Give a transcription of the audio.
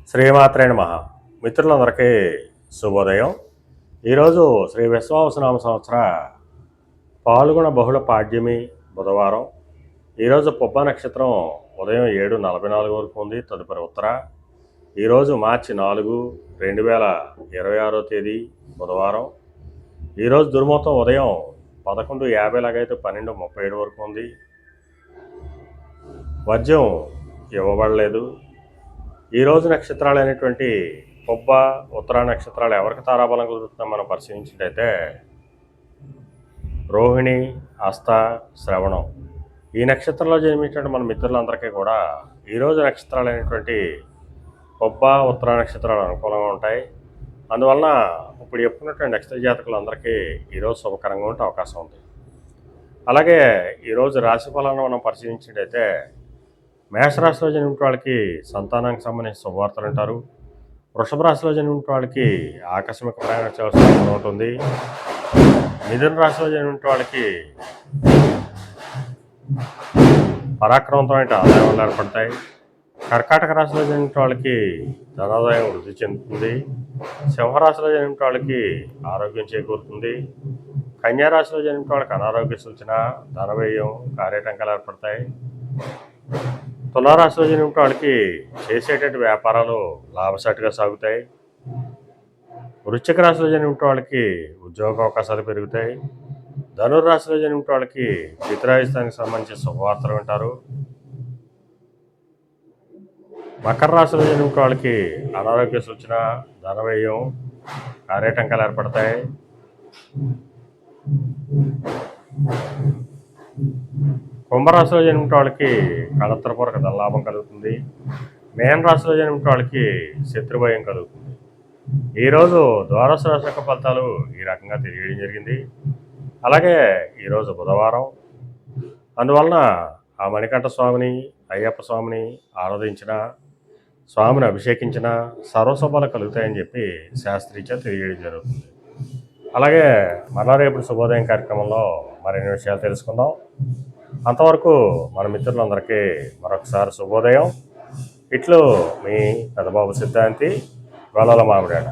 శ్రీమాత్రే నమః. మిత్రులందరికీ శుభోదయం. ఈరోజు శ్రీ విశ్వావసునామ సంవత్సర పాల్గొన బహుళ పాడ్యమి బుధవారం. ఈరోజు పుబ్బ నక్షత్రం ఉదయం 7:44 వరకు ఉంది. తదుపరి ఉత్తర. ఈరోజు మార్చి 4, 2026 తేదీ బుధవారం. ఈరోజు దుర్ముహూర్తం ఉదయం 11:50 లాగైతే 12:37 వరకు ఉంది. వర్జ్యం ఇవ్వబడలేదు. ఈరోజు నక్షత్రాలు అనేటువంటి పుబ్బ ఉత్తర నక్షత్రాలు ఎవరికి తారాబలం కుదురుతుందో మనం పరిశీలించినట్టయితే రోహిణి, హస్త, శ్రవణం ఈ నక్షత్రంలో జన్మించిన మన మిత్రులందరికీ కూడా ఈరోజు నక్షత్రాలు అనేటువంటి పుబ్బ ఉత్తర నక్షత్రాలు అనుకూలంగా ఉంటాయి. అందువలన ఇప్పుడు చెప్పుకున్నటువంటి నక్షత్ర జాతకులందరికీ ఈరోజు శుభకరంగా ఉండే అవకాశం ఉంది. అలాగే ఈరోజు రాశి ఫలాలను మనం పరిశీలించినట్టయితే మేషరాశిలో జన్మించిన వాళ్ళకి సంతానానికి సంబంధించిన శుభవార్తలు అంటారు. వృషభ రాశిలో జన్మించిన వాళ్ళకి ఆకస్మిక ప్రయాణం చేయాల్సిన ఉంటుంది. మిథున రాశిలో జన్మించిన వాళ్ళకి పరాక్రమంతో ఆదాయాలు ఏర్పడతాయి. కర్కాటక రాశిలో జన్మించిన వాళ్ళకి ధనాదాయం వృద్ధి చెందుతుంది. సింహరాశిలో జన్మించిన వాళ్ళకి ఆరోగ్యం చేకూరుతుంది. కన్యారాశిలో జన్మించిన వాళ్ళకి అనారోగ్య సూచన, ధనవ్యయం, కార్యటంకాలు ఏర్పడతాయి. తులారాశిలో జన్మించిన వాళ్ళకి చేసేటటువంటి వ్యాపారాలు లాభసాటిగా సాగుతాయి. వృశ్చిక రాశిలో జన్మించిన వాళ్ళకి ఉద్యోగ అవకాశాలు పెరుగుతాయి. ధనుర్రాశిలో జన్మించిన వాళ్ళకి పితరాయిస్తానికి సంబంధించిన శుభవార్తలు వింటారు. మకర రాశిలో జన్మించిన వాళ్ళకి అనారోగ్య సూచన, ధనవ్యయం, కార్యటంకాలు ఏర్పడతాయి. కుంభరాశిలో జన్మించిన వాళ్ళకి కళత్రపూర్వక ధనలాభం కలుగుతుంది. మేన రాశిలో జన్మించిన వాళ్ళకి శత్రుభయం కలుగుతుంది. ఈరోజు ద్వాదశ రాశి యొక్క ఫలితాలు ఈ రకంగా తెలియడం జరిగింది. అలాగే ఈరోజు బుధవారం. అందువలన ఆ మణికంఠ స్వామిని, అయ్యప్ప స్వామిని ఆరాధించిన, స్వామిని అభిషేకించిన సర్వశుభాలు కలుగుతాయని చెప్పి శాస్త్రీచ తెలియడం జరుగుతుంది. అలాగే మళ్ళా రేపు శుభోదయం కార్యక్రమంలో మరిన్ని విషయాలు తెలుసుకుందాం. అంతవరకు మన మిత్రులందరికీ మరొకసారి శుభోదయం. ఇట్లు మీ పెదబాబు సిద్ధాంతి, గొల్లల మామిడాడ.